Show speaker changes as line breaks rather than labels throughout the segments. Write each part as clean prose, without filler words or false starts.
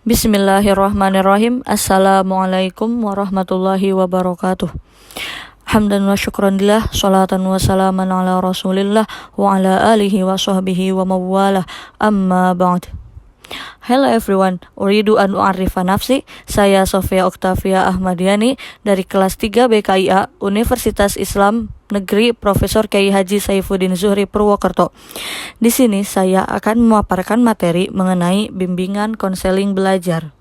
Bismillahirrahmanirrahim. Assalamualaikum warahmatullahi wabarakatuh. Hamdan wa syukran lillah, salatan wa salaman ala rasulillah wa ala alihi wa sahbihi wa mawalah, amma ba'd. Hello everyone, uridu an u'arrifa nafsi. Saya Sofia Oktavia Ahmadiani dari kelas 3 BKIA Universitas Islam Negeri Profesor Kyai Haji Saifuddin Zuhri Purwokerto. Di sini saya akan memaparkan materi mengenai bimbingan konseling belajar.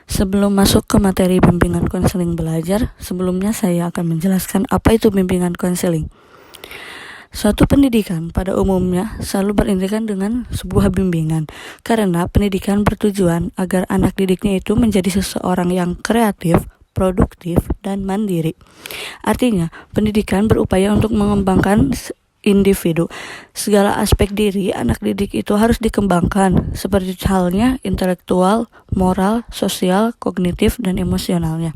Sebelum masuk ke materi bimbingan konseling belajar, sebelumnya saya akan menjelaskan apa itu bimbingan konseling. Suatu pendidikan pada umumnya selalu beririsan dengan sebuah bimbingan, karena pendidikan bertujuan agar anak didiknya itu menjadi seseorang yang kreatif, produktif, dan mandiri. Artinya, pendidikan berupaya untuk mengembangkan individu. Segala aspek diri anak didik itu harus dikembangkan, seperti halnya intelektual, moral, sosial, kognitif, dan emosionalnya.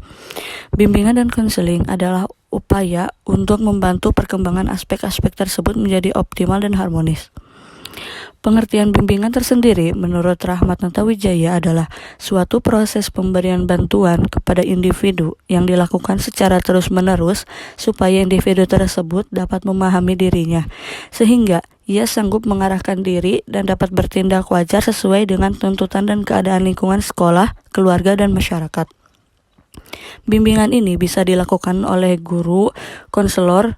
Bimbingan dan konseling adalah upaya untuk membantu perkembangan aspek-aspek tersebut menjadi optimal dan harmonis. Pengertian bimbingan tersendiri menurut Rahmat Natawijaya adalah suatu proses pemberian bantuan kepada individu yang dilakukan secara terus-menerus supaya individu tersebut dapat memahami dirinya, sehingga ia sanggup mengarahkan diri dan dapat bertindak wajar sesuai dengan tuntutan dan keadaan lingkungan sekolah, keluarga, dan masyarakat. Bimbingan ini bisa dilakukan oleh guru, konselor,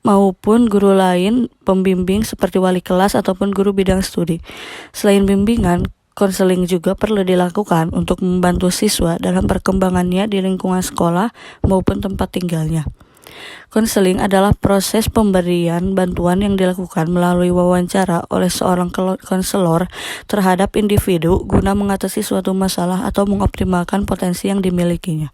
maupun guru lain pembimbing seperti wali kelas ataupun guru bidang studi. Selain bimbingan, konseling juga perlu dilakukan untuk membantu siswa dalam perkembangannya di lingkungan sekolah maupun tempat tinggalnya. Konseling adalah proses pemberian bantuan yang dilakukan melalui wawancara oleh seorang konselor terhadap individu guna mengatasi suatu masalah atau mengoptimalkan potensi yang dimilikinya.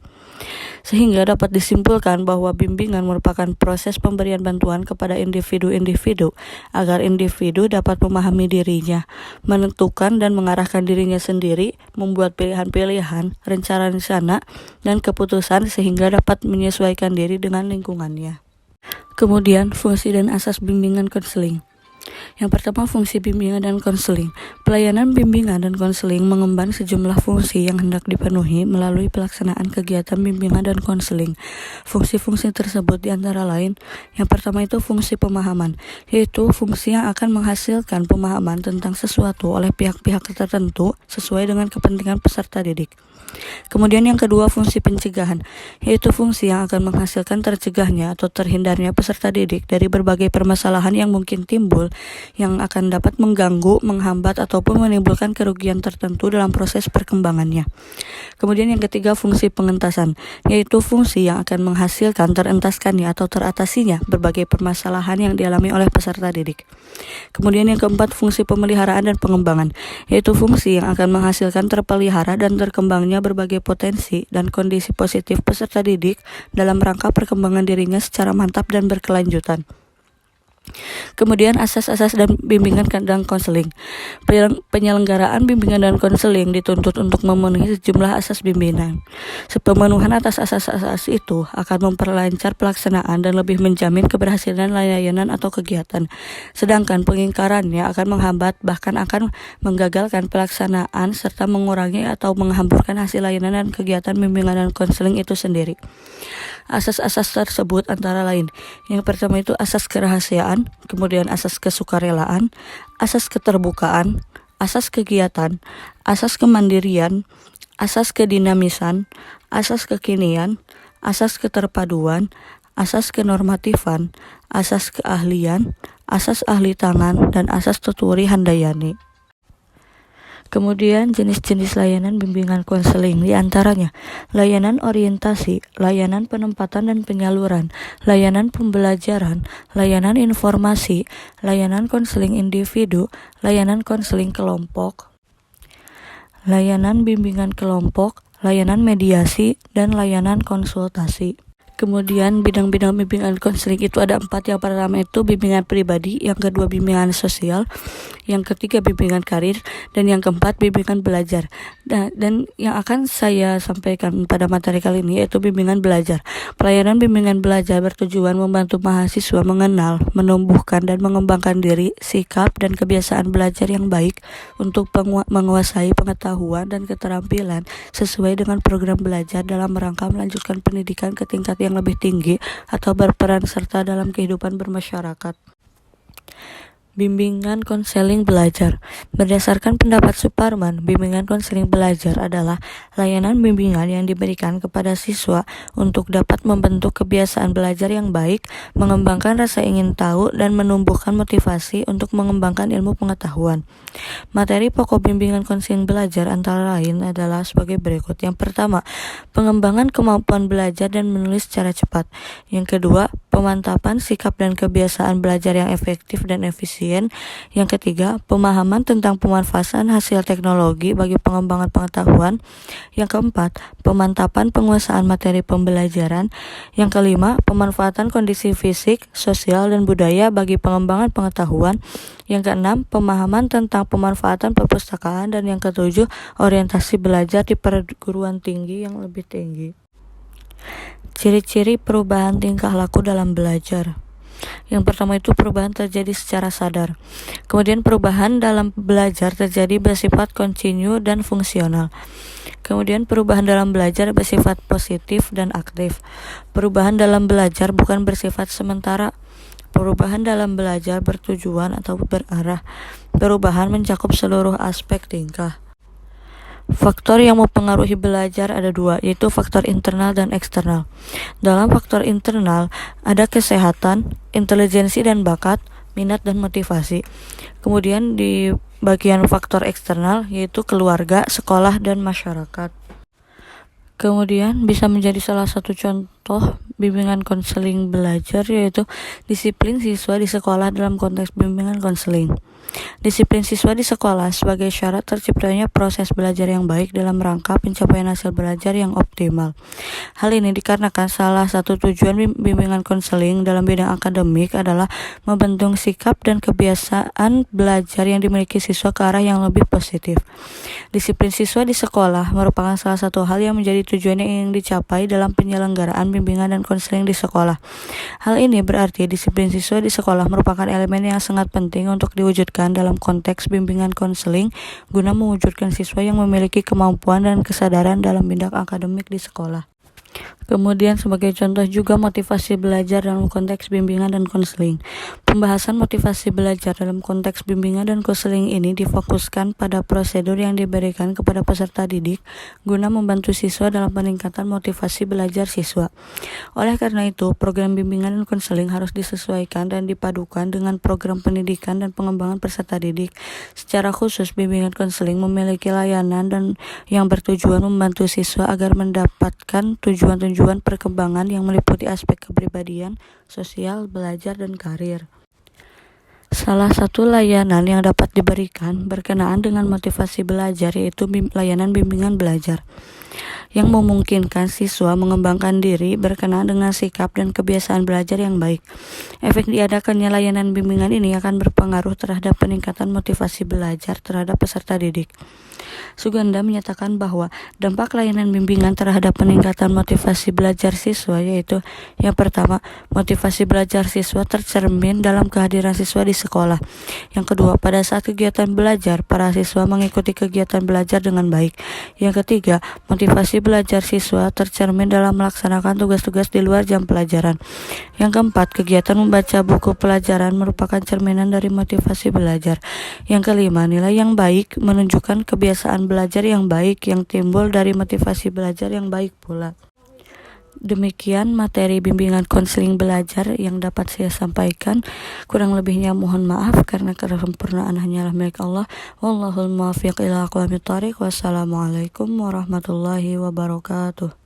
Sehingga dapat disimpulkan bahwa bimbingan merupakan proses pemberian bantuan kepada individu-individu agar individu dapat memahami dirinya, menentukan dan mengarahkan dirinya sendiri, membuat pilihan-pilihan, rencana-rencana, dan keputusan sehingga dapat menyesuaikan diri dengan lingkungannya. Kemudian, fungsi dan asas bimbingan konseling. Yang pertama, fungsi bimbingan dan konseling. Pelayanan bimbingan dan konseling mengemban sejumlah fungsi yang hendak dipenuhi melalui pelaksanaan kegiatan bimbingan dan konseling. Fungsi-fungsi tersebut diantara lain, yang pertama itu fungsi pemahaman, yaitu fungsi yang akan menghasilkan pemahaman tentang sesuatu oleh pihak-pihak tertentu sesuai dengan kepentingan peserta didik. Kemudian yang kedua, fungsi pencegahan, yaitu fungsi yang akan menghasilkan tercegahnya atau terhindarnya peserta didik dari berbagai permasalahan yang mungkin timbul yang akan dapat mengganggu, menghambat, ataupun menimbulkan kerugian tertentu dalam proses perkembangannya. Kemudian yang ketiga, fungsi pengentasan, yaitu fungsi yang akan menghasilkan terentaskannya atau teratasinya berbagai permasalahan yang dialami oleh peserta didik. Kemudian yang keempat, fungsi pemeliharaan dan pengembangan, yaitu fungsi yang akan menghasilkan terpelihara dan terkembangnya berbagai potensi dan kondisi positif peserta didik dalam rangka perkembangan dirinya secara mantap dan berkelanjutan. Kemudian asas-asas dan bimbingan dan konseling. Penyelenggaraan bimbingan dan konseling dituntut untuk memenuhi sejumlah asas bimbingan. Pemenuhan atas asas-asas itu akan memperlancar pelaksanaan dan lebih menjamin keberhasilan layanan atau kegiatan. Sedangkan pengingkarannya akan menghambat bahkan akan menggagalkan pelaksanaan serta mengurangi atau menghamburkan hasil layanan dan kegiatan bimbingan dan konseling itu sendiri. Asas-asas tersebut antara lain, yang pertama itu asas kerahasiaan, kemudian asas kesukarelaan, asas keterbukaan, asas kegiatan, asas kemandirian, asas kedinamisan, asas kekinian, asas keterpaduan, asas kenormatifan, asas keahlian, asas ahli tangan, dan asas tuturi handayani. Kemudian jenis-jenis layanan bimbingan konseling diantaranya layanan orientasi, layanan penempatan dan penyaluran, layanan pembelajaran, layanan informasi, layanan konseling individu, layanan konseling kelompok, layanan bimbingan kelompok, layanan mediasi, dan layanan konsultasi. Kemudian bidang-bidang bimbingan konseling itu ada 4. Yang pertama itu bimbingan pribadi, yang kedua bimbingan sosial, yang ketiga bimbingan karir, dan yang keempat bimbingan belajar. Dan yang akan saya sampaikan pada materi kali ini yaitu bimbingan belajar. Pelayanan bimbingan belajar bertujuan membantu mahasiswa mengenal, menumbuhkan, dan mengembangkan diri, sikap, dan kebiasaan belajar yang baik untuk menguasai pengetahuan dan keterampilan sesuai dengan program belajar dalam rangka melanjutkan pendidikan ke tingkat yang lebih tinggi atau berperan serta dalam kehidupan bermasyarakat. Bimbingan konseling belajar. Berdasarkan pendapat Suparman, bimbingan konseling belajar adalah layanan bimbingan yang diberikan kepada siswa untuk dapat membentuk kebiasaan belajar yang baik, mengembangkan rasa ingin tahu, dan menumbuhkan motivasi untuk mengembangkan ilmu pengetahuan. Materi pokok bimbingan konseling belajar antara lain adalah sebagai berikut. Yang pertama, pengembangan kemampuan belajar dan menulis secara cepat. Yang kedua, pemantapan sikap dan kebiasaan belajar yang efektif dan efisien. Yang ketiga, pemahaman tentang pemanfaatan hasil teknologi bagi pengembangan pengetahuan. Yang keempat, pemantapan penguasaan materi pembelajaran. Yang kelima, pemanfaatan kondisi fisik, sosial, dan budaya bagi pengembangan pengetahuan. Yang keenam, pemahaman tentang pemanfaatan perpustakaan. Dan yang ketujuh, orientasi belajar di perguruan tinggi yang lebih tinggi. Ciri-ciri perubahan tingkah laku dalam belajar. Yang pertama itu perubahan terjadi secara sadar. Kemudian perubahan dalam belajar terjadi bersifat kontinu dan fungsional. Kemudian perubahan dalam belajar bersifat positif dan aktif. Perubahan dalam belajar bukan bersifat sementara. Perubahan dalam belajar bertujuan atau berarah. Perubahan mencakup seluruh aspek tingkah. Faktor yang mempengaruhi belajar ada 2, yaitu faktor internal dan eksternal. Dalam faktor internal ada kesehatan, intelijensi dan bakat, minat dan motivasi. Kemudian di bagian faktor eksternal yaitu keluarga, sekolah, dan masyarakat. Kemudian bisa menjadi salah satu contoh bimbingan konseling belajar yaitu disiplin siswa di sekolah dalam konteks bimbingan konseling. Disiplin siswa di sekolah sebagai syarat terciptanya proses belajar yang baik dalam rangka pencapaian hasil belajar yang optimal. Hal ini dikarenakan salah satu tujuan bimbingan konseling dalam bidang akademik adalah membentuk sikap dan kebiasaan belajar yang dimiliki siswa ke arah yang lebih positif. Disiplin siswa di sekolah merupakan salah satu hal yang menjadi tujuan yang ingin dicapai dalam penyelenggaraan bimbingan dan konseling di sekolah. Hal ini berarti disiplin siswa di sekolah merupakan elemen yang sangat penting untuk diwujudkan dalam konteks bimbingan konseling guna mewujudkan siswa yang memiliki kemampuan dan kesadaran dalam bidang akademik di sekolah. Kemudian sebagai contoh juga motivasi belajar dalam konteks bimbingan dan konseling. Pembahasan motivasi belajar dalam konteks bimbingan dan konseling ini difokuskan pada prosedur yang diberikan kepada peserta didik guna membantu siswa dalam peningkatan motivasi belajar siswa. Oleh karena itu, program bimbingan dan konseling harus disesuaikan dan dipadukan dengan program pendidikan dan pengembangan peserta didik. Secara khusus, bimbingan konseling memiliki layanan dan yang bertujuan membantu siswa agar mendapatkan tujuan-tujuan perkembangan yang meliputi aspek kepribadian, sosial, belajar, dan karir. Salah satu layanan yang dapat diberikan berkenaan dengan motivasi belajar yaitu layanan bimbingan belajar yang memungkinkan siswa mengembangkan diri berkenaan dengan sikap dan kebiasaan belajar yang baik. Efek diadakannya layanan bimbingan ini akan berpengaruh terhadap peningkatan motivasi belajar terhadap peserta didik. Suganda menyatakan bahwa dampak layanan bimbingan terhadap peningkatan motivasi belajar siswa yaitu yang pertama, motivasi belajar siswa tercermin dalam kehadiran siswa di sekolah. Yang kedua, pada saat kegiatan belajar, para siswa mengikuti kegiatan belajar dengan baik. Yang ketiga, motivasi belajar siswa tercermin dalam melaksanakan tugas-tugas di luar jam pelajaran. Yang keempat, kegiatan membaca buku pelajaran merupakan cerminan dari motivasi belajar. Yang kelima, nilai yang baik menunjukkan kebiasaan belajar yang baik yang timbul dari motivasi belajar yang baik pula. Demikian materi bimbingan konseling belajar yang dapat saya sampaikan. Kurang lebihnya mohon maaf karena kesempurnaan hanyalah milik Allah. Wallahul muwaffiq ila aqwamit thoriq. Wassalamualaikum warahmatullahi wabarakatuh.